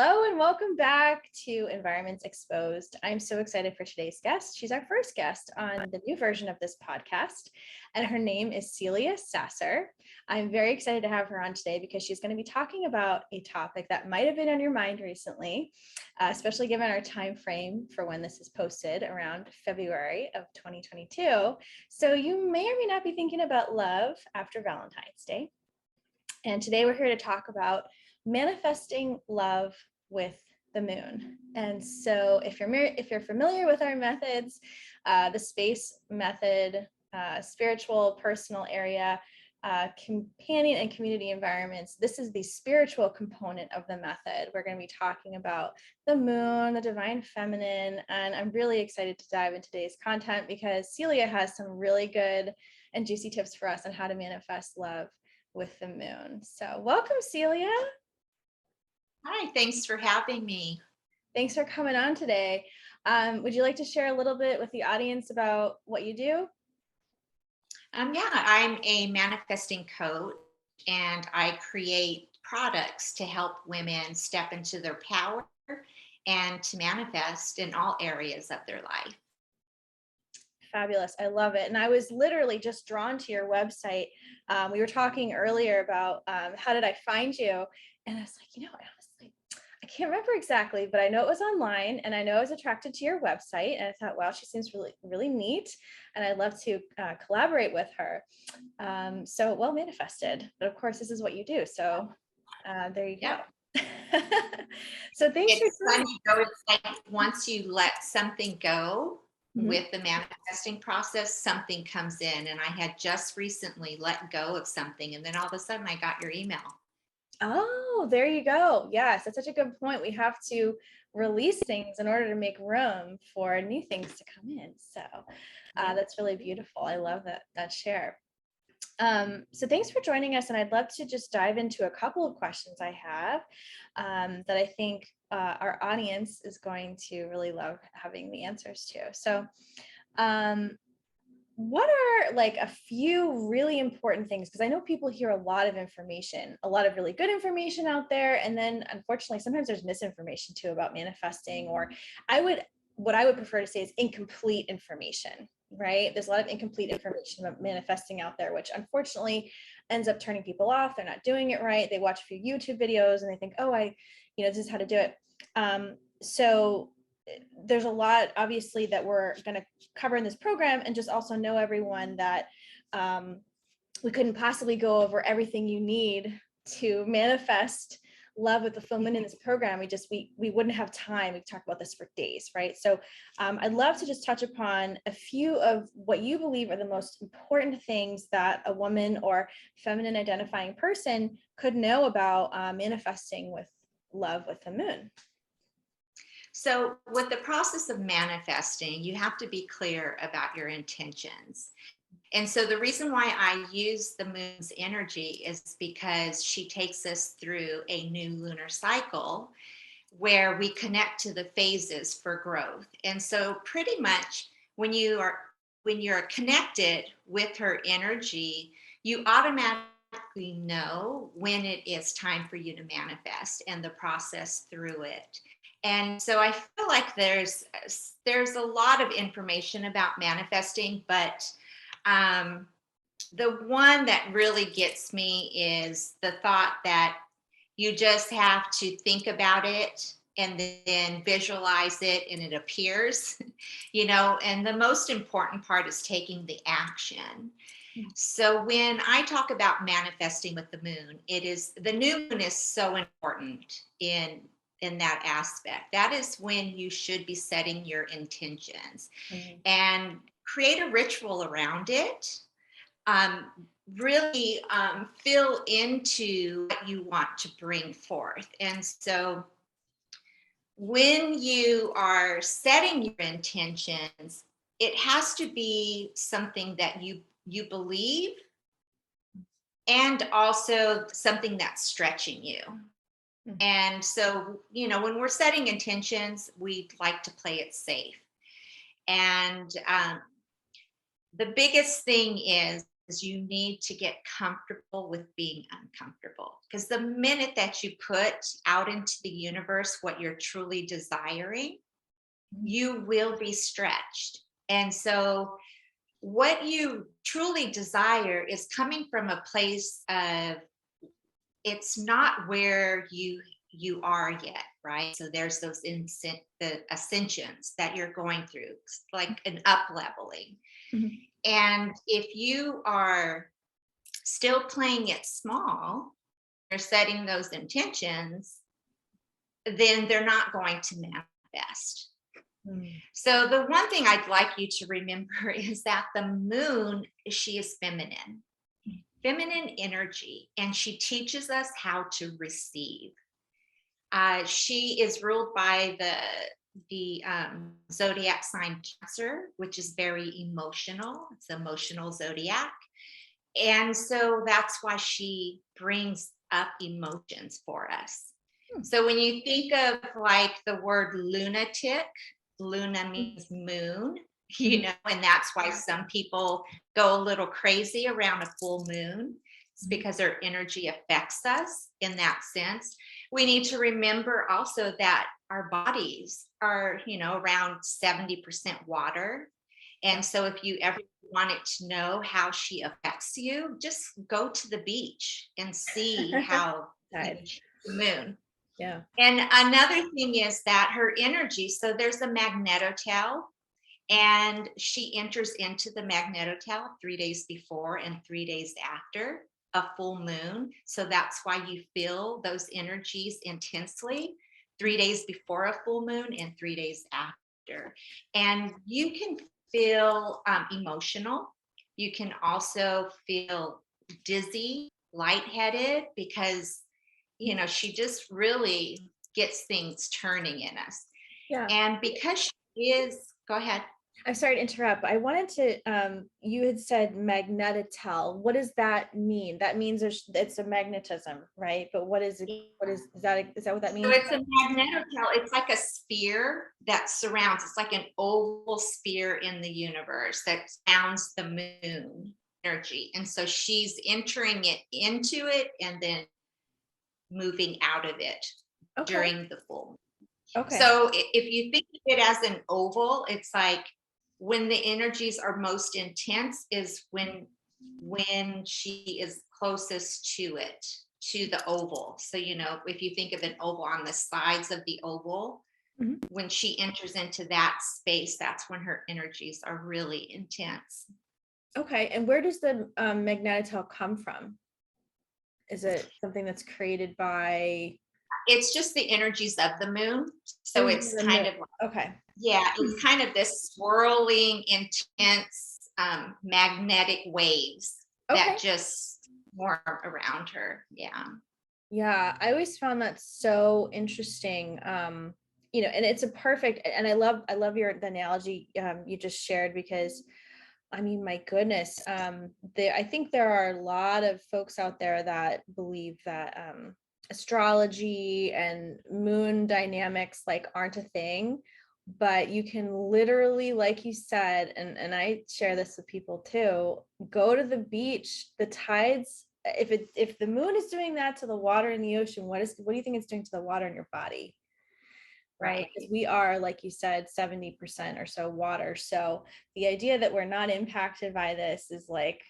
Hello and welcome back to Environments Exposed. I'm so excited for today's guest. She's our first guest on the new version of this podcast, and her name is Celia Sasser. I'm very excited to have her on today because she's going to be talking about a topic that might have been on your mind recently, especially given our time frame for when this is posted around February of 2022. So you may or may not be thinking about love after Valentine's Day. And today we're here to talk about manifesting love with the moon. And so if you're familiar with our methods, the space method, spiritual, personal area, companion and community environments, this is the spiritual component of the method. We're going to be talking about the moon, the divine feminine, and I'm really excited to dive into today's content because Celia has some really good and juicy tips for us on how to manifest love with the moon. So welcome, Celia. Hi, thanks for having me. Thanks for coming on today. Would you like to share a little bit with the audience about what you do? Yeah, I'm a manifesting coach and I create products to help women step into their power and to manifest in all areas of their life. Fabulous. I love it. And I was literally just drawn to your website. We were talking earlier about how did I find you? And I was like, honestly, I can't remember exactly, but I know it was online and I know I was attracted to your website. And I thought, wow, she seems really, really neat. And I'd love to collaborate with her. So well manifested. But of course, this is what you do. So there you go. So thanks it's funny though, it's like once you let something go with the manifesting process, something comes in. And I had just recently let go of something. And then all of a sudden I got your email. Oh, there you go. Yes, that's such a good point. We have to release things in order to make room for new things to come in. So that's really beautiful. I love that share. So thanks for joining us. And I'd love to just dive into a couple of questions I have that I think our audience is going to really love having the answers to. So what are like a few really important things? Because I know people hear a lot of information, a lot of really good information out there. And then unfortunately, sometimes there's misinformation too about manifesting, or what I would prefer to say is incomplete information, right? There's a lot of incomplete information about manifesting out there, which unfortunately ends up turning people off. They're not doing it right. They watch a few YouTube videos and they think, oh, this is how to do it. So there's a lot obviously that we're going to cover in this program, and just also know everyone that we couldn't possibly go over everything you need to manifest love with the full moon in this program. We wouldn't have time. We could talk about this for days, right? So I'd love to just touch upon a few of what you believe are the most important things that a woman or feminine identifying person could know about manifesting with love with the moon. So with the process of manifesting, you have to be clear about your intentions. And so the reason why I use the moon's energy is because she takes us through a new lunar cycle where we connect to the phases for growth. And so pretty much when you're connected with her energy, you automatically know when it is time for you to manifest and the process through it. And so I feel like there's a lot of information about manifesting, but the one that really gets me is the thought that you just have to think about it and then visualize it and it appears, and the most important part is taking the action. So when I talk about manifesting with the moon, the new moon is so important in that aspect. That is when you should be setting your intentions and create a ritual around it. Really feel into what you want to bring forth. And so when you are setting your intentions, it has to be something that you believe and also something that's stretching you. And so, when we're setting intentions, we'd like to play it safe. And the biggest thing is is you need to get comfortable with being uncomfortable. Because the minute that you put out into the universe what you're truly desiring, you will be stretched. And so, what you truly desire is coming from a place of, it's not where you are yet, right? So there's those the ascensions that you're going through, like an up leveling. Mhm. And if you are still playing it small, you're setting those intentions, then they're not going to manifest. Mm. So the one thing I'd like you to remember is that the moon, she is feminine energy, and she teaches us how to receive. She is ruled by the zodiac sign Cancer, which is very emotional. It's emotional zodiac. And so that's why she brings up emotions for us. So when you think of like the word lunatic, Luna means moon, and that's why some people go a little crazy around a full moon. It's because their energy affects us in that sense. We need to remember also that our bodies are, around 70% water. And so if you ever wanted to know how she affects you, just go to the beach and see how the moon. Yeah. And another thing is that her energy, so there's a magnetotel, and she enters into the magnetotel 3 days before and 3 days after a full moon. So that's why you feel those energies intensely 3 days before a full moon and 3 days after. And you can feel emotional. You can also feel dizzy, lightheaded, because she just really gets things turning in us. Yeah. And because she is, go ahead. I'm sorry to interrupt, but I wanted to, you had said magnetotel. What does that mean? That means it's a magnetism, right? But what is it? Is that what that means? So it's a magnetotel. It's like a sphere that surrounds, it's like an oval sphere in the universe that surrounds the moon energy. And so she's entering it into it and then moving out of it during the full moon. Okay. So if you think of it as an oval, it's like when the energies are most intense is when she is closest to it, to the oval. So if you think of an oval on the sides of the oval, when she enters into that space, that's when her energies are really intense. Okay. And where does the magnetotel come from? Is it something that's created by? It's just the energies of the moon. So it's kind of like, okay. Yeah, it's kind of this swirling, intense magnetic waves that just form around her. Yeah. Yeah, I always found that so interesting. And it's a perfect, and I love the analogy you just shared, because I mean, my goodness, I think there are a lot of folks out there that believe that astrology and moon dynamics aren't a thing, but you can literally, like you said, and I share this with people too, go to the beach, the tides. If the moon is doing that to the water in the ocean, what do you think it's doing to the water in your body? Right. Because we are, like you said, 70% or so water. So the idea that we're not impacted by this is like,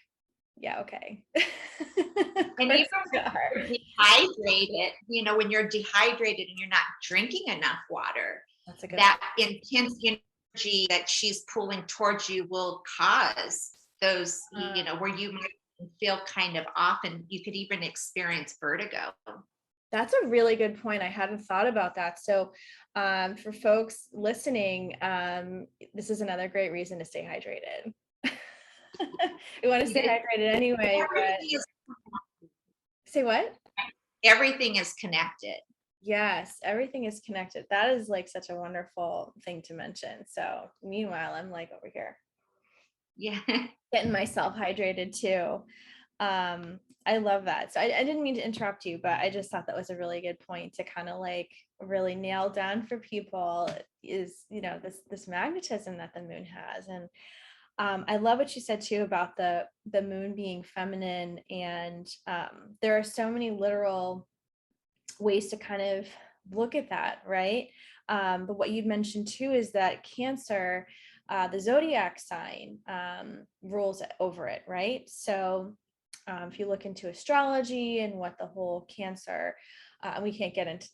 yeah, okay. And even when you're dehydrated, when you're dehydrated and you're not drinking enough water, that intense energy that she's pulling towards you will cause those, where you might feel kind of off, and you could even experience vertigo. That's a really good point. I hadn't thought about that. So for folks listening, this is another great reason to stay hydrated. We want to stay hydrated anyway. Say what? Everything is connected. Yes, everything is connected. That is such a wonderful thing to mention. So meanwhile, I'm over here. Yeah. Getting myself hydrated too. I love that. So I didn't mean to interrupt you, but I just thought that was a really good point to kind of really nail down for people is, this magnetism that the moon has. And I love what you said too about the moon being feminine, and there are so many literal ways to kind of look at that, right? But what you'd mentioned too is that Cancer, the zodiac sign, rules over it, right? So if you look into astrology and what the whole Cancer, we can't get into,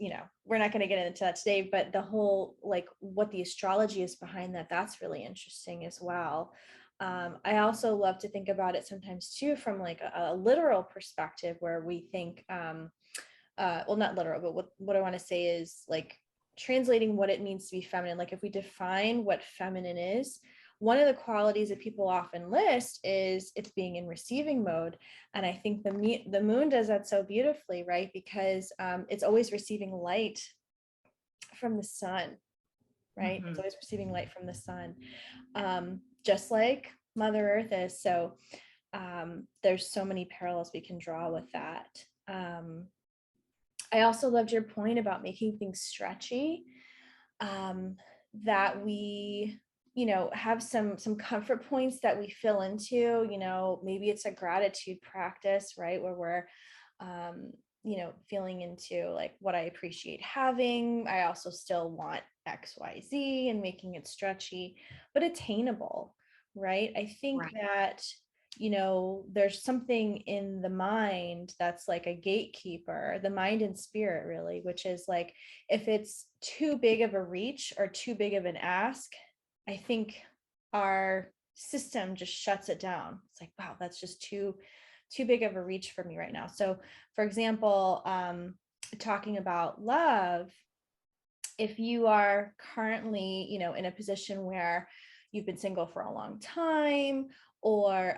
we're not going to get into that today, but the whole, like, what the astrology is behind that, that's really interesting as well. I also love to think about it sometimes too from like a literal perspective, where we think, well, not literal, but what I want to say is like translating what it means to be feminine. Like if we define what feminine is, one of the qualities that people often list is it's being in receiving mode. And I think the moon does that so beautifully, right? Because it's always receiving light from the sun, right? It's always receiving light from the sun, just like Mother Earth is. So there's so many parallels we can draw with that. I also loved your point about making things stretchy, that we, have some comfort points that we fill into, maybe it's a gratitude practice, right? Where we're, feeling into like what I appreciate having. I also still want XYZ, and making it stretchy, but attainable, right? I think Right. that there's something in the mind that's like a gatekeeper, the mind and spirit, really, which is like, if it's too big of a reach or too big of an ask, I think our system just shuts it down. It's like, wow, that's just too big of a reach for me right now. So, for example, talking about love, if you are currently, in a position where you've been single for a long time, or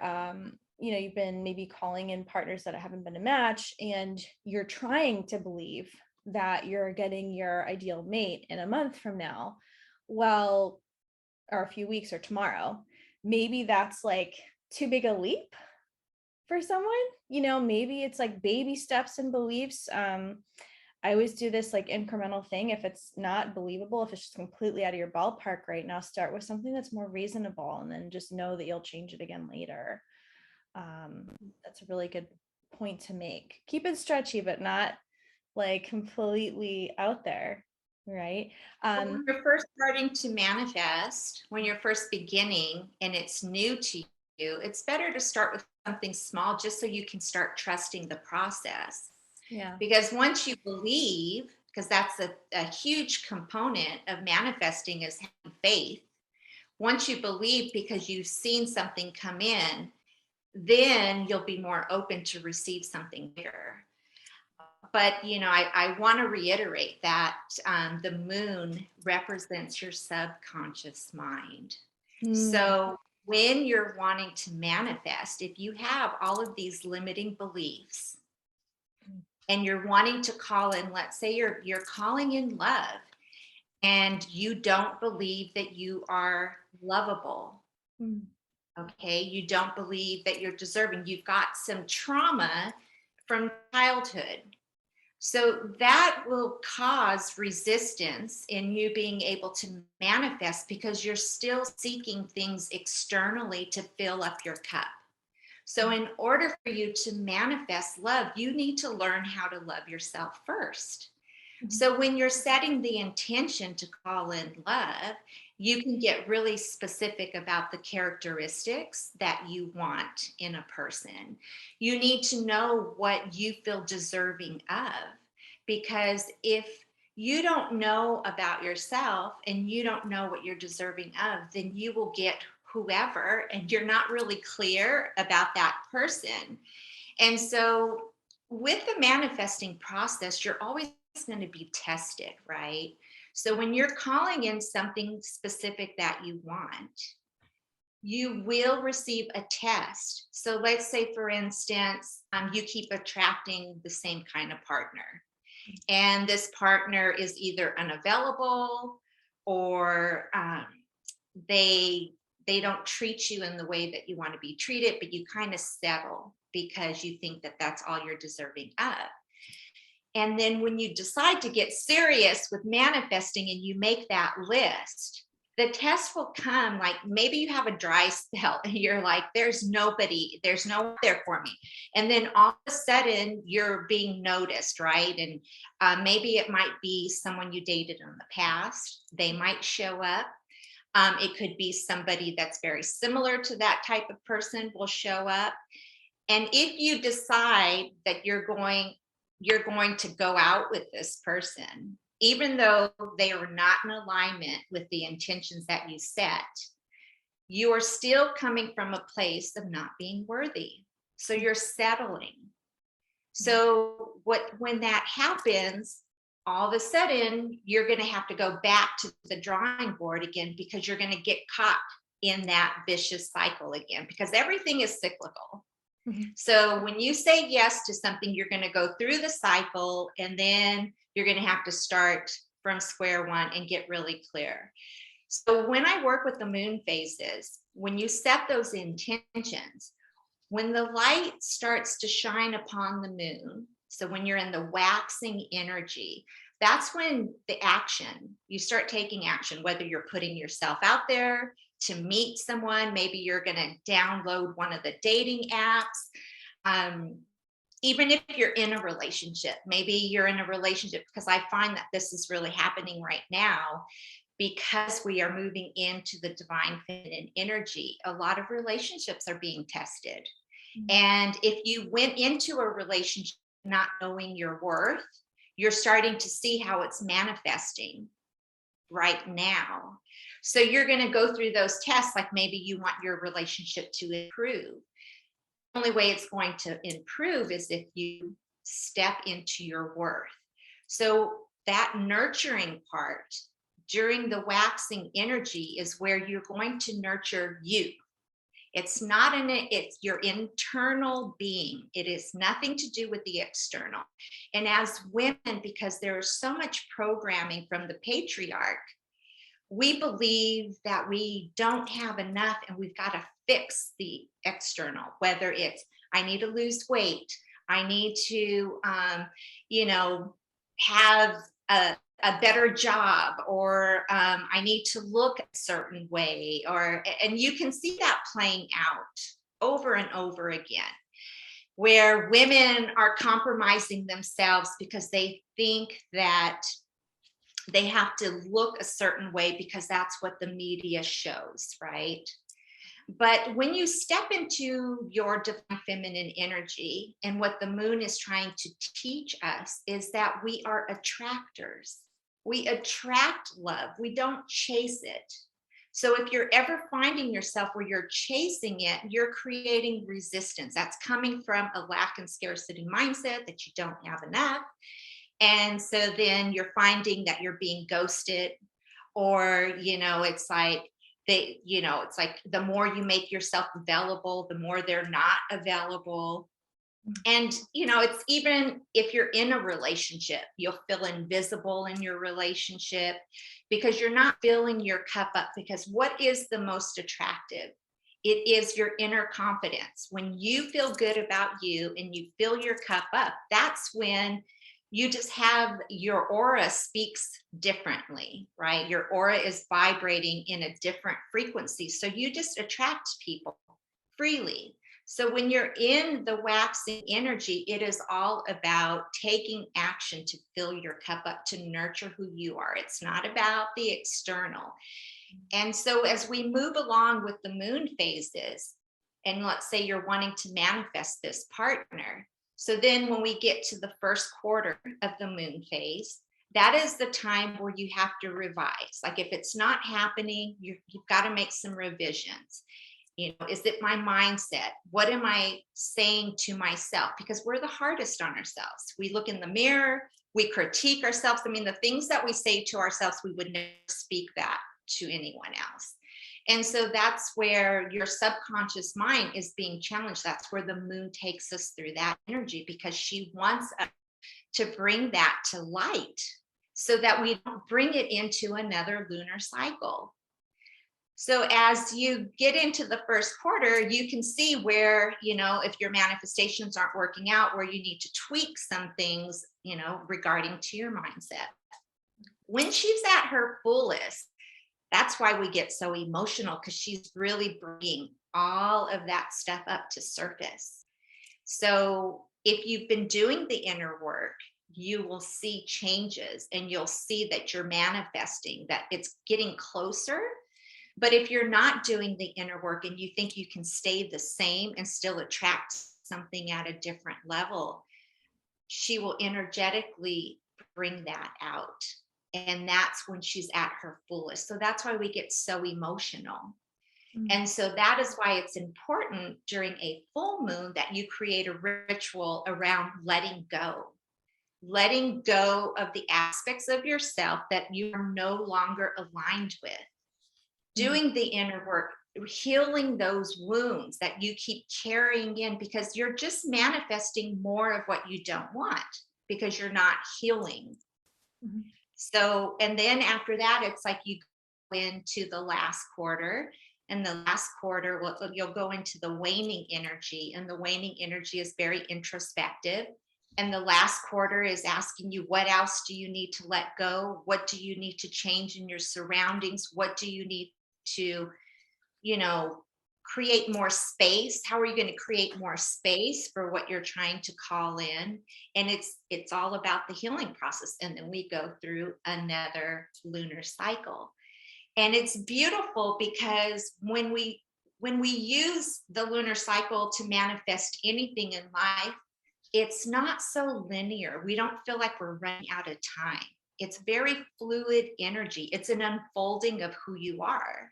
you've been maybe calling in partners that haven't been a match, and you're trying to believe that you're getting your ideal mate in a month from now, well, or a few weeks or tomorrow, maybe that's like too big a leap for someone. Maybe it's like baby steps and beliefs. I always do this like incremental thing. If it's not believable, if it's just completely out of your ballpark right now, start with something that's more reasonable, and then just know that you'll change it again later. That's a really good point to make. Keep it stretchy, but not like completely out there, right? When you're first starting to manifest, when you're first beginning and it's new to you, it's better to start with something small just so you can start trusting the process. Yeah. Because once you believe, because that's a huge component of manifesting is having faith. Once you believe because you've seen something come in, then you'll be more open to receive something bigger. But I want to reiterate that the moon represents your subconscious mind. Mm. So when you're wanting to manifest, if you have all of these limiting beliefs and you're wanting to call in, let's say you're calling in love, and you don't believe that you are lovable. Mm. Okay, you don't believe that you're deserving. You've got some trauma from childhood. So that will cause resistance in you being able to manifest because you're still seeking things externally to fill up your cup. So, in order for you to manifest love, you need to learn how to love yourself first. So, when you're setting the intention to call in love, you can get really specific about the characteristics that you want in a person. You need to know what you feel deserving of, because if you don't know about yourself and you don't know what you're deserving of, then you will get whoever, and you're not really clear about that person. And so, with the manifesting process, you're always going to be tested, right? So when you're calling in something specific that you want, you will receive a test. So let's say, for instance, you keep attracting the same kind of partner, and this partner is either unavailable, or they they don't treat you in the way that you want to be treated, but you kind of settle because you think that that's all you're deserving of. And then when you decide to get serious with manifesting and you make that list, the test will come, like maybe you have a dry spell and you're like, there's no one there for me. And then all of a sudden you're being noticed, right? And maybe it might be someone you dated in the past. They might show up. It could be somebody that's very similar to that type of person will show up. And if you decide that you're going to go out with this person, even though they are not in alignment with the intentions that you set, you are still coming from a place of not being worthy. So you're settling. So when that happens, all of a sudden you're going to have to go back to the drawing board again, because you're going to get caught in that vicious cycle again, because everything is cyclical. So when you say yes to something, you're going to go through the cycle, and then you're going to have to start from square one and get really clear. So when I work with the moon phases, when you set those intentions, when the light starts to shine upon the moon, so when you're in the waxing energy, that's when the action, you start taking action, whether you're putting yourself out there to meet someone, maybe you're going to download one of the dating apps. Even if you're in a relationship, maybe you're in a relationship, because I find that this is really happening right now, because we are moving into the divine feminine energy. A lot of relationships are being tested. And if you went into a relationship not knowing your worth, you're starting to see how it's manifesting right now. So you're going to go through those tests, like maybe you want your relationship to improve. The only way it's going to improve is if you step into your worth. So that nurturing part during the waxing energy is where you're going to nurture you. It's not it's your internal being. It is nothing to do with the external. And as women, because there's so much programming from the patriarch, we believe that we don't have enough and we've got to fix the external, whether it's, I need to lose weight, I need to, have a better job, or I need to look a certain way, and you can see that playing out over and over again, where women are compromising themselves because they think that they have to look a certain way because that's what the media shows, right? But when you step into your divine feminine energy, and what the moon is trying to teach us is that we are attractors. We attract love. We don't chase it. So if you're ever finding yourself where you're chasing it, you're creating resistance. That's coming from a lack and scarcity mindset, that you don't have enough. And so then you're finding that you're being ghosted, or, it's like, it's like the more you make yourself available, the more they're not available. And, it's even if you're in a relationship, you'll feel invisible in your relationship because you're not filling your cup up. Because what is the most attractive? It is your inner confidence. When you feel good about you and you fill your cup up, that's when you just have your aura speaks differently, right? Your aura is vibrating in a different frequency. So you just attract people freely. So when you're in the waxing energy, it is all about taking action to fill your cup up, to nurture who you are. It's not about the external. And so as we move along with the moon phases, and let's say you're wanting to manifest this partner, so then when we get to the first quarter of the moon phase, that is the time where you have to revise. Like if it's not happening, you've got to make some revisions. Is it my mindset? What am I saying to myself? Because we're the hardest on ourselves. We look in the mirror, we critique ourselves. I mean, the things that we say to ourselves, we would never speak that to anyone else. And so that's where your subconscious mind is being challenged. That's where the moon takes us through that energy, because she wants us to bring that to light so that we don't bring it into another lunar cycle. So as you get into the first quarter, you can see where, if your manifestations aren't working out, where you need to tweak some things, regarding to your mindset. When she's at her fullest, That's why we get so emotional, because she's really bringing all of that stuff up to surface. So if you've been doing the inner work, you will see changes, and you'll see that you're manifesting, that it's getting closer. But if you're not doing the inner work and you think you can stay the same and still attract something at a different level, she will energetically bring that out. And that's when she's at her fullest. So that's why we get so emotional. Mm. And so that is why it's important during a full moon that you create a ritual around letting go of the aspects of yourself that you are no longer aligned with, Mm. doing the inner work, healing those wounds that you keep carrying in, because you're just manifesting more of what you don't want because you're not healing. Mhm. So, and then after that, it's like you go into the last quarter. And the last quarter, you'll go into the waning energy. And the waning energy is very introspective. And the last quarter is asking you, what else do you need to let go? What do you need to change in your surroundings? What do you need to, you know, create more space? How are you going to create more space for what you're trying to call in? And it's all about the healing process. And then we go through another lunar cycle. And it's beautiful because when we use the lunar cycle to manifest anything in life, it's not so linear. We don't feel like we're running out of time. It's very fluid energy. It's an unfolding of who you are.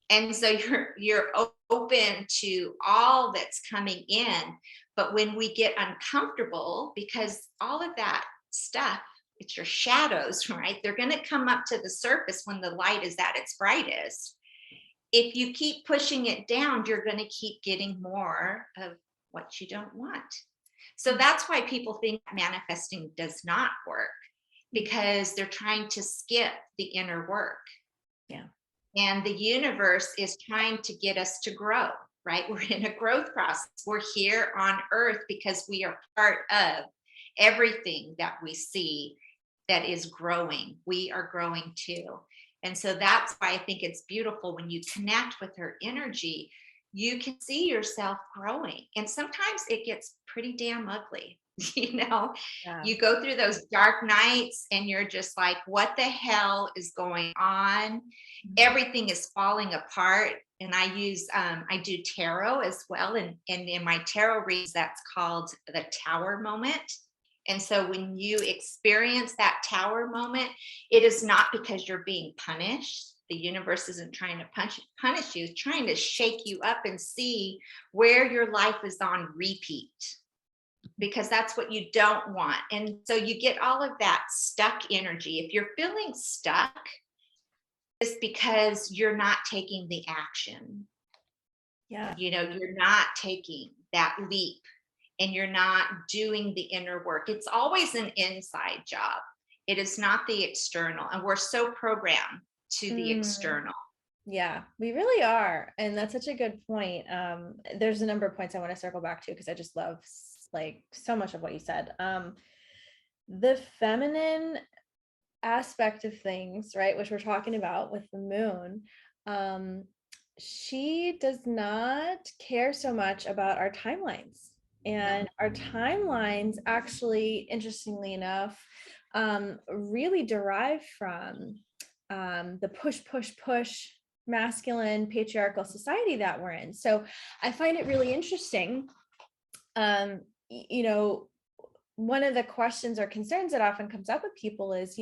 And so you're open to all that's coming in. But when we get uncomfortable, because all of that stuff, it's your shadows, right? They're going to come up to the surface when the light is at its brightest. If you keep pushing it down, you're going to keep getting more of what you don't want. So that's why people think manifesting does not work, because they're trying to skip the inner work. Yeah. And the universe is trying to get us to grow, right? We're in a growth process. We're here on earth because we are part of everything that we see that is growing. We are growing too. And so that's why I think it's beautiful when you connect with her energy, you can see yourself growing. And sometimes it gets pretty damn ugly. Yeah. You go through those dark nights and you're just like, what the hell is going on? Everything is falling apart. And I do tarot as well. And in my tarot reads, that's called the tower moment. And so when you experience that tower moment, it is not because you're being punished. The universe isn't trying to punish you, it's trying to shake you up and see where your life is on repeat, because that's what you don't want. And so you get all of that stuck energy. If you're feeling stuck, it's because you're not taking the action. Yeah. You're not taking that leap, and you're not doing the inner work. It's always an inside job. It is not the external. And we're so programmed to the Mm. external. Yeah, we really are. And that's such a good point. There's a number of points I want to circle back to because I just love like so much of what you said. The feminine aspect of things, right, which we're talking about with the moon, she does not care so much about our timelines. And our timelines actually, interestingly enough, really derive from the push masculine patriarchal society that we're in. So I find it really interesting. You know, one of the questions or concerns that often comes up with people is,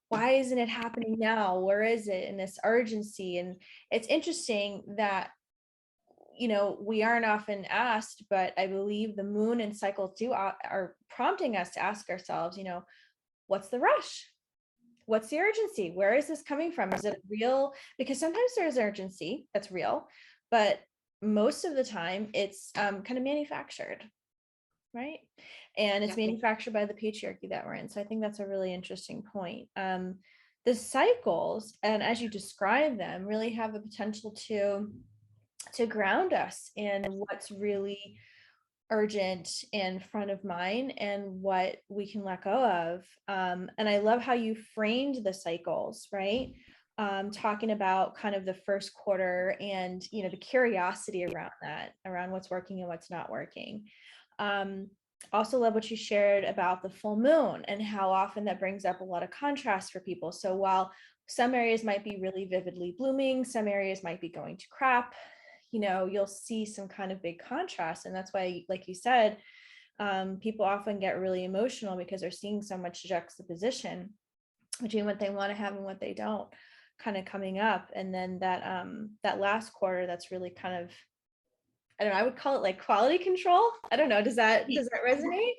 why isn't it happening now? Where is it in this urgency? And it's interesting that, we aren't often asked, but I believe the moon and cycles are prompting us to ask ourselves, what's the rush? What's the urgency? Where is this coming from? Is it real? Because sometimes there's urgency that's real, but most of the time it's kind of manufactured, right? And it's Yeah. manufactured by the patriarchy that we're in. So I think that's a really interesting point. The cycles, and as you describe them, really have the potential to ground us in what's really urgent and front of mind and what we can let go of. And I love how you framed the cycles, right? talking about kind of the first quarter and, the curiosity around that, around what's working and what's not working. Also love what you shared about the full moon and how often that brings up a lot of contrast for people. So while some areas might be really vividly blooming, some areas might be going to crap, you'll see some kind of big contrast. And that's why, like you said, people often get really emotional because they're seeing so much juxtaposition between what they want to have and what they don't kind of coming up. And then that last quarter, that's really kind of, I don't know, I would call it like quality control. I don't know. Does that resonate?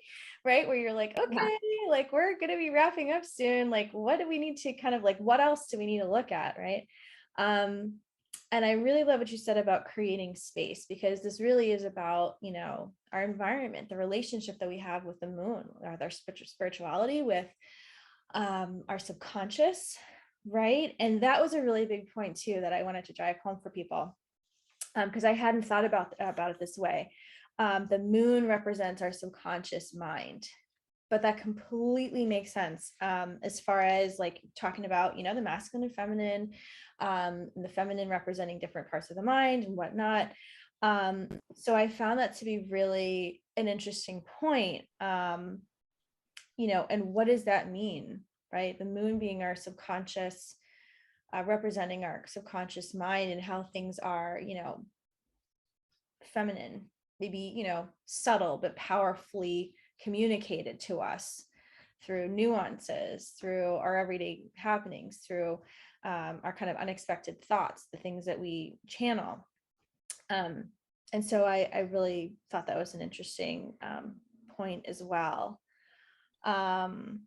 Right? Where you're like, Yeah. okay, like we're going to be wrapping up soon. Like, what do we need to kind of like, what else do we need to look at? Right. And I really love what you said about creating space, because this really is about, our environment, the relationship that we have with the moon, with our spirituality, with our subconscious. Right. And that was a really big point too, that I wanted to drive home for people, because I hadn't thought about it this way. The moon represents our subconscious mind, but that completely makes sense, as far as like talking about, the masculine and feminine, and the feminine representing different parts of the mind and whatnot. So I found that to be really an interesting point. And what does that mean, right? The moon being our subconscious, representing our subconscious mind, and how things are, feminine, maybe, subtle, but powerfully communicated to us through nuances, through our everyday happenings, through our kind of unexpected thoughts, the things that we channel. And so I really thought that was an interesting point as well. The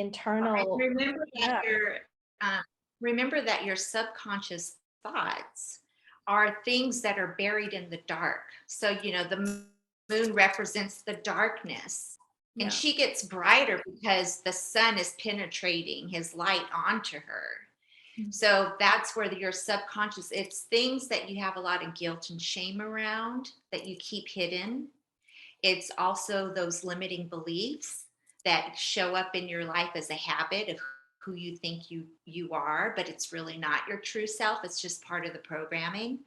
internal, Remember that yeah, uh, remember that your subconscious thoughts are things that are buried in the dark. So, the moon represents the darkness, and yeah, she gets brighter because the sun is penetrating his light onto her. mm, So that's where your subconscious, it's things that you have a lot of guilt and shame around that you keep hidden. It's also those limiting beliefs that show up in your life as a habit of who you think you are, but it's really not your true self. It's just part of the programming.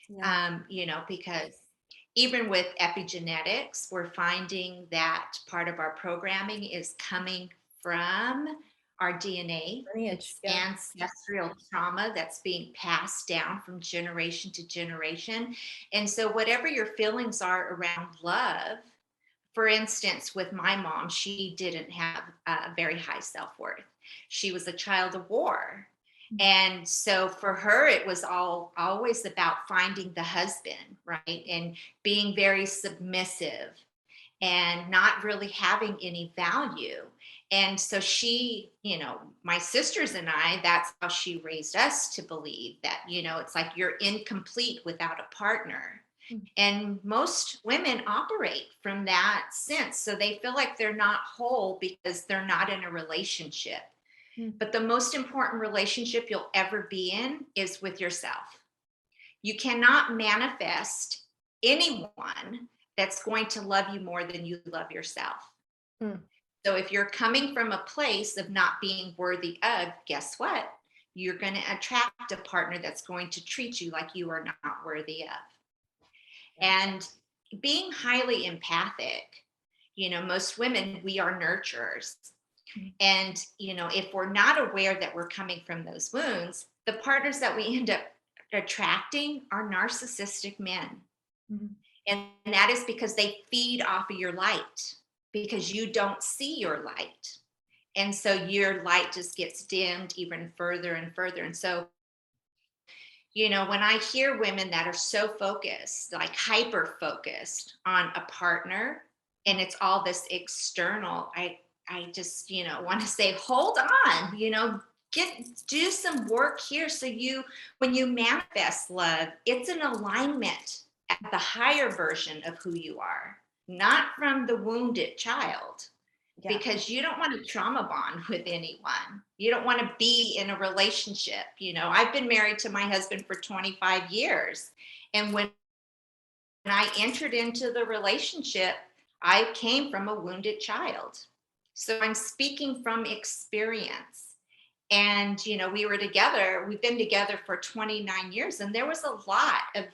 yeah, Because even with epigenetics, we're finding that part of our programming is coming from our DNA. lineage, It's yeah, ancestral trauma that's being passed down from generation to generation. And so, whatever your feelings are around love, for instance, with my mom, she didn't have a very high self worth. She was a child of war. mm, And so for her, it was always about finding the husband, right? And being very submissive and not really having any value. And so she, my sisters and I, that's how she raised us to believe that, it's like you're incomplete without a partner. mm, And most women operate from that sense. So they feel like they're not whole because they're not in a relationship. mm, But the most important relationship you'll ever be in is with yourself. You cannot manifest anyone that's going to love you more than you love yourself. mm, So if you're coming from a place of not being worthy of, guess what? You're going to attract a partner that's going to treat you like you are not worthy of. yeah, And being highly empathic, most women, we are nurturers. mm, And, if we're not aware that we're coming from those wounds, the partners that we end up attracting are narcissistic men. mm, And that is because they feed off of your light because you don't see your light. And so your light just gets dimmed even further and further. And so, when I hear women that are so focused, like hyper focused on a partner, and it's all this external, I just, want to say, hold on, do some work here. So when you manifest love, it's an alignment at the higher version of who you are, not from the wounded child, yeah, because you don't want to trauma bond with anyone. You don't want to be in a relationship. I've been married to my husband for 25 years. And when I entered into the relationship, I came from a wounded child. So I'm speaking from experience. And, we've been together for 29 years, and there was a lot of,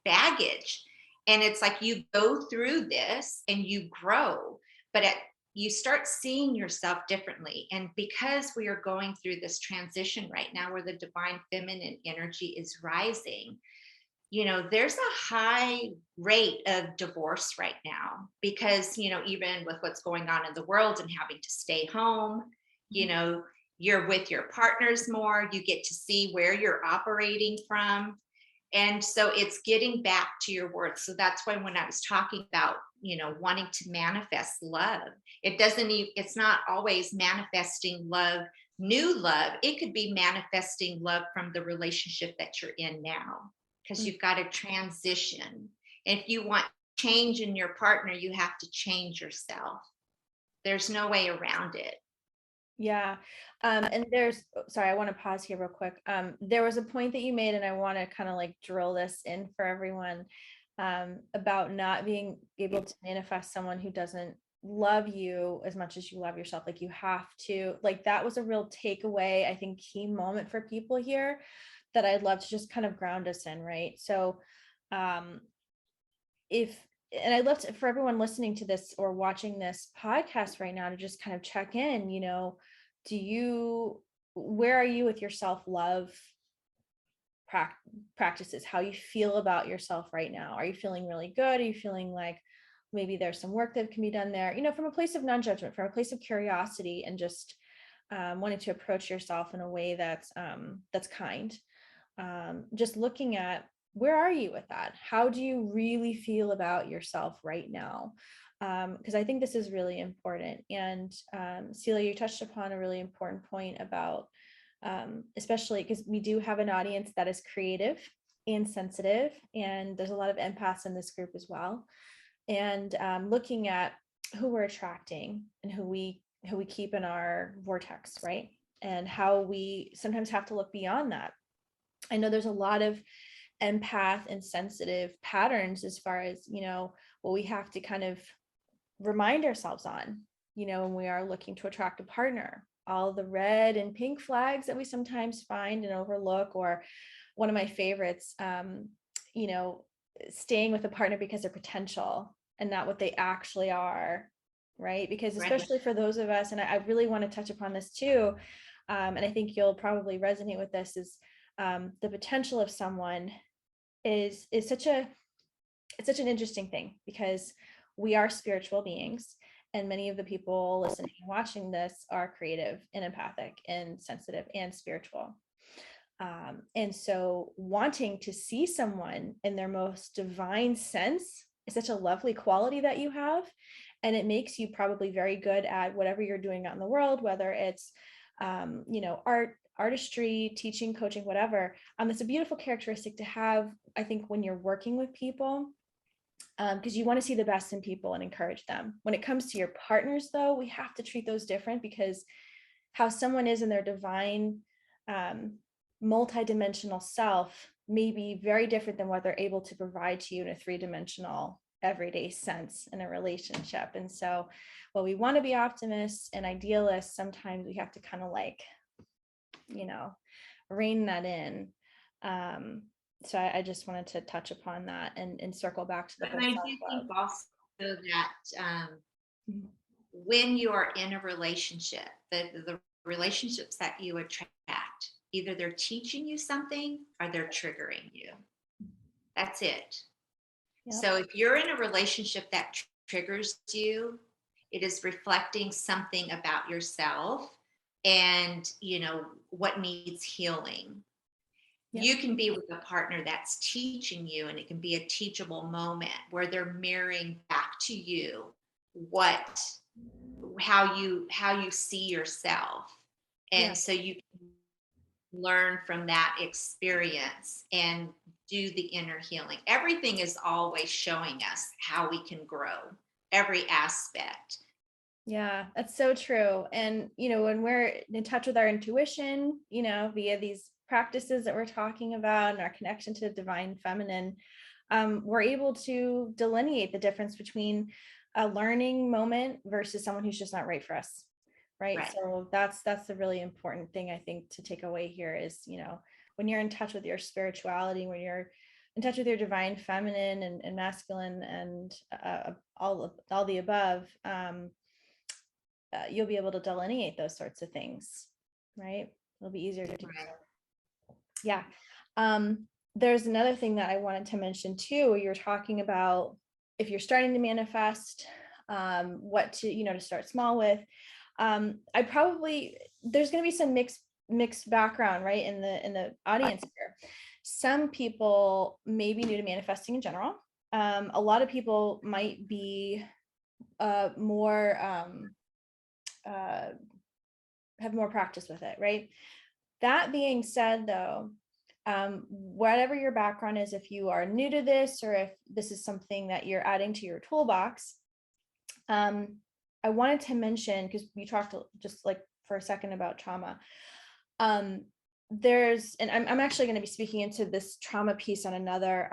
baggage. And it's like you go through this and you grow, but you start seeing yourself differently. And because we are going through this transition right now where the divine feminine energy is rising, there's a high rate of divorce right now because, even with what's going on in the world and having to stay home, you know, you're with your partners more, you get to see where you're operating from. And so it's getting back to your worth. So that's why when I was talking about, wanting to manifest love, it's not always manifesting love, new love. It could be manifesting love from the relationship that you're in now, because you've got to transition. And if you want change in your partner, you have to change yourself. There's no way around it. Yeah. And sorry, I want to pause here real quick. There was a point that you made, and I want to kind of like drill this in for everyone, about not being able to manifest someone who doesn't love you as much as you love yourself. Like you have to, like, that was a real takeaway, I think, key moment for people here that I'd love to just kind of ground us in, right? So, and I'd love to, for everyone listening to this or watching this podcast right now, to just kind of check in, where are you with your self-love practices, how you feel about yourself right now? Are you feeling really good? Are you feeling like maybe there's some work that can be done there, from a place of non-judgment, from a place of curiosity, and just wanting to approach yourself in a way that's kind. Just looking at, where are you with that? How do you really feel about yourself right now? Because I think this is really important. And Celia, you touched upon a really important point about, especially because we do have an audience that is creative and sensitive, and there's a lot of empaths in this group as well. And looking at who we're attracting and who we keep in our vortex, right? And how we sometimes have to look beyond that. I know there's a lot of empath and sensitive patterns as far as, what we have to kind of remind ourselves on, when we are looking to attract a partner. All the red and pink flags that we sometimes find and overlook, or one of my favorites, staying with a partner because of potential and not what they actually are, right? Because especially for those of us, and I really want to touch upon this too, and I think you'll probably resonate with this, is the potential of someone is such an interesting thing, because we are spiritual beings, and many of the people listening and watching this are creative and empathic and sensitive and spiritual. And so wanting to see someone in their most divine sense is such a lovely quality that you have. And it makes you probably very good at whatever you're doing out in the world, whether it's, art, artistry, teaching, coaching, whatever. It's a beautiful characteristic to have, I think, when you're working with people, because you want to see the best in people and encourage them. When it comes to your partners, though, we have to treat those different, because how someone is in their divine, multidimensional self may be very different than what they're able to provide to you in a three-dimensional everyday sense in a relationship. And so while we want to be optimists and idealists, sometimes we have to kind of like, rein that in. So I just wanted to touch upon that and circle back to the whole And I self-love. do think also that when you are in a relationship, the relationships that you attract, either they're teaching you something or they're triggering you. That's it. Yep. So if you're in a relationship that triggers you, it is reflecting something about yourself and, what needs healing. Yep. You can be with a partner that's teaching you, and it can be a teachable moment where they're mirroring back to you how you see yourself. And so you can learn from that experience and do the inner healing. Everything is always showing us how we can grow, every aspect. Yeah, that's so true. And, when we're in touch with our intuition, via these practices that we're talking about and our connection to the divine feminine, we're able to delineate the difference between a learning moment versus someone who's just not right for us. right? Right. So that's the really important thing I think to take away here is, when you're in touch with your spirituality, when you're in touch with your divine feminine and masculine and all the above, you'll be able to delineate those sorts of things, right? It'll be easier to do Right. so. Yeah. There's another thing that I wanted to mention too. You're talking about if you're starting to manifest, what to start small with. There's going to be some mixed background, right, in the audience here. Some people may be new to manifesting in general. A lot of people might be more have more practice with it, right? That being said, though, whatever your background is, if you are new to this or if this is something that you're adding to your toolbox, I wanted to mention, because we talked just like for a second about trauma. I'm actually going to be speaking into this trauma piece on another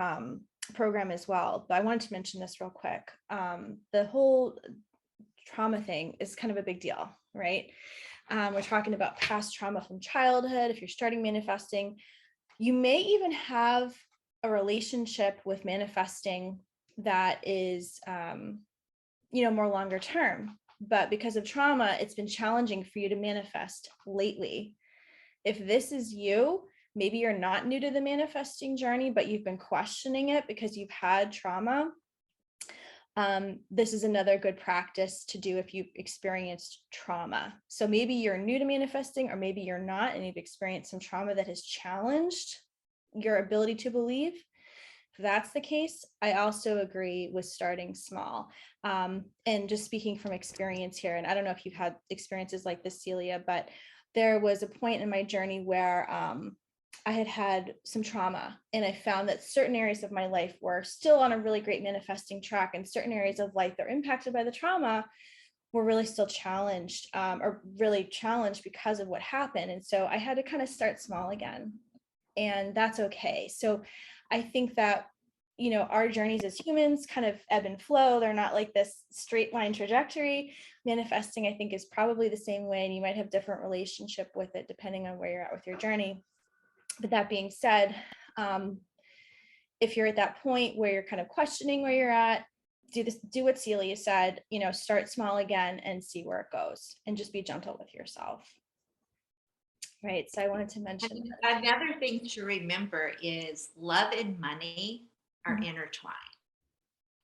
program as well, but I wanted to mention this real quick. The whole trauma thing is kind of a big deal, right? We're talking about past trauma from childhood. If you're starting manifesting, you may even have a relationship with manifesting that is, more longer term. But because of trauma, it's been challenging for you to manifest lately. If this is you, maybe you're not new to the manifesting journey, but you've been questioning it because you've had trauma. This is another good practice to do if you've experienced trauma. So maybe you're new to manifesting, or maybe you're not, and you've experienced some trauma that has challenged your ability to believe. If that's the case, I also agree with starting small. And just speaking from experience here, and I don't know if you've had experiences like this, Celia, but there was a point in my journey where I had some trauma, and I found that certain areas of my life were still on a really great manifesting track, and certain areas of life that were impacted by the trauma were really still challenged, or really challenged because of what happened. And so I had to kind of start small again, and that's okay. So I think that, our journeys as humans kind of ebb and flow. They're not like this straight line trajectory. Manifesting, I think, is probably the same way, and you might have different relationship with it depending on where you're at with your journey. But that being said, if you're at that point where you're kind of questioning where you're at, do what Celia said, start small again and see where it goes, and just be gentle with yourself. Right. So I wanted to mention that. Another thing to remember is love and money are Mhm. intertwined.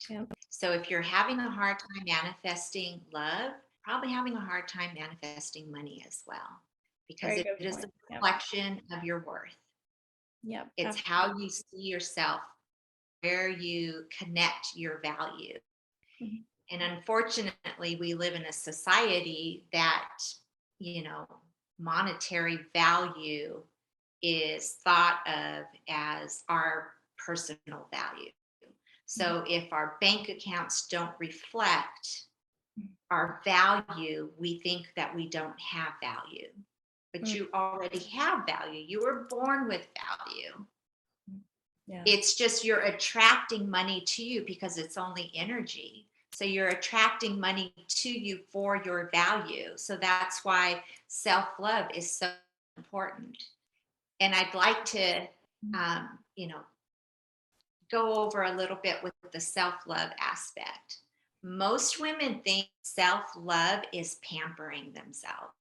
Yeah. So if you're having a hard time manifesting love, probably having a hard time manifesting money as well, because Very it good is a point. Yep. reflection of your worth. Yep. It's how you see yourself, where you connect your value. Mhm. And unfortunately, we live in a society that, you know, monetary value is thought of as our personal value. So if our bank accounts don't reflect our value, we think that we don't have value. But Mm. you already have value. You were born with value. Yeah. It's just you're attracting money to you because it's only energy. So you're attracting money to you for your value. So that's why self love is so important. And I'd like to, you know, go over a little bit with the self love aspect. Most women think self love is pampering themselves.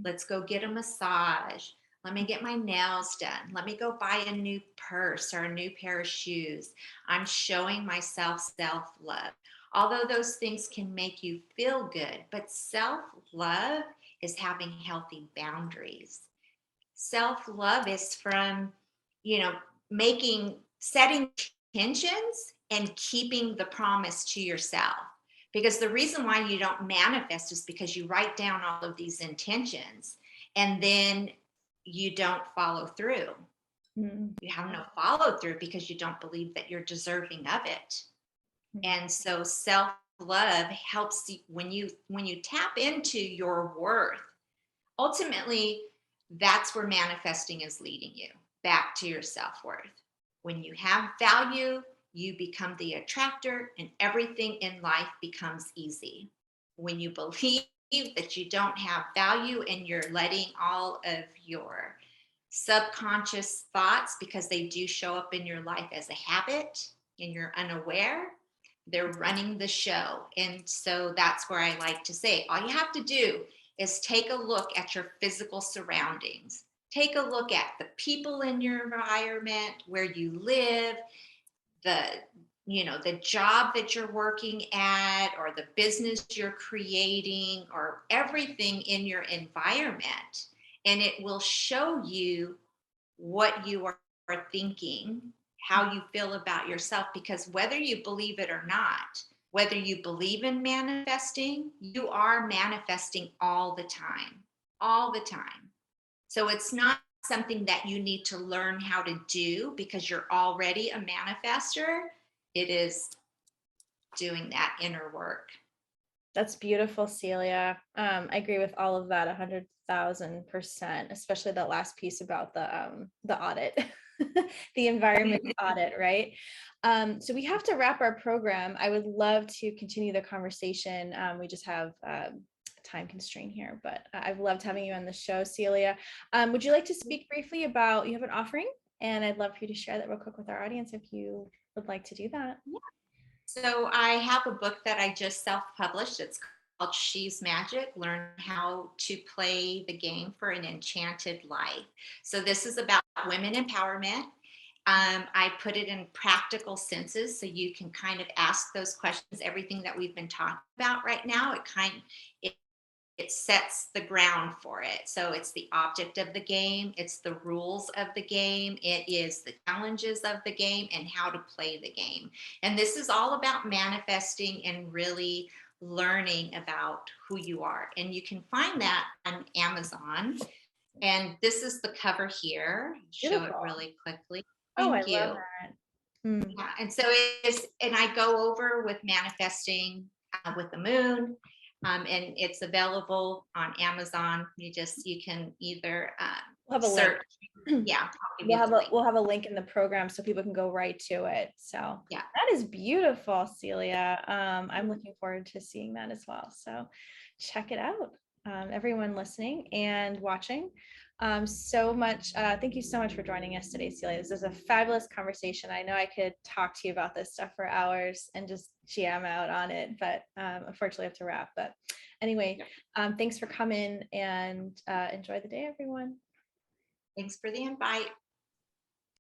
Let's go get a massage. Let me get my nails done. Let me go buy a new purse or a new pair of shoes. I'm showing myself self love. Although those things can make you feel good, but self love is having healthy boundaries. Self love is from, you know, setting intentions and keeping the promise to yourself. Because the reason why you don't manifest is because you write down all of these intentions and then you don't follow through. Mm. You have no follow through because you don't believe that you're deserving of it. And so self love helps you when you tap into your worth. Ultimately, that's where manifesting is leading you back to your self worth. When you have value, you become the attractor, and everything in life becomes easy. When you believe that you don't have value, and you're letting all of your subconscious thoughts, because they do show up in your life as a habit and you're unaware, they're running the show. And so that's where I like to say, all you have to do is take a look at your physical surroundings. Take a look at the people in your environment, where you live, the the job that you're working at, or the business you're creating, or everything in your environment, and it will show you what you are thinking, how you feel about yourself. Because whether you believe it or not, whether you believe in manifesting, you are manifesting all the time, all the time. So it's not something that you need to learn how to do because you're already a manifester. It is doing that inner work. That's beautiful, Celia. I agree with all of that 100,000%, especially that last piece about the audit, the environment audit, right? So we have to wrap our program. I would love to continue the conversation. We just have a time constraint here, but I've loved having you on the show, Celia. Would you like to speak briefly about, you have an offering, and I'd love for you to share that real quick with our audience if you would like to do that. Yeah. So I have a book that I just self-published. It's called She's Magic: Learn How to Play the Game for an Enchanted Life. So this is about women empowerment. I put it in practical senses so you can kind of ask those questions. Everything that we've been talking about right now, it sets the ground for it. So it's the object of the game, it's the rules of the game, it is the challenges of the game, and how to play the game. And this is all about manifesting and really learning about who you are. And you can find that on Amazon. And this is the cover here. Show it really quickly. Thank you. Love that. Yeah, and so and I go over with manifesting with the moon, and it's available on Amazon. You can either We'll have a search. link. Yeah, we'll have a link in the program so people can go right to it. So yeah, that is beautiful, Celia. I'm looking forward to seeing that as well. So check it out, everyone listening and watching. Thank you so much for joining us today, Celia. This is a fabulous conversation. I know I could talk to you about this stuff for hours and just jam out on it, but unfortunately I have to wrap. But anyway, thanks for coming, and enjoy the day, everyone. thanks for the invite.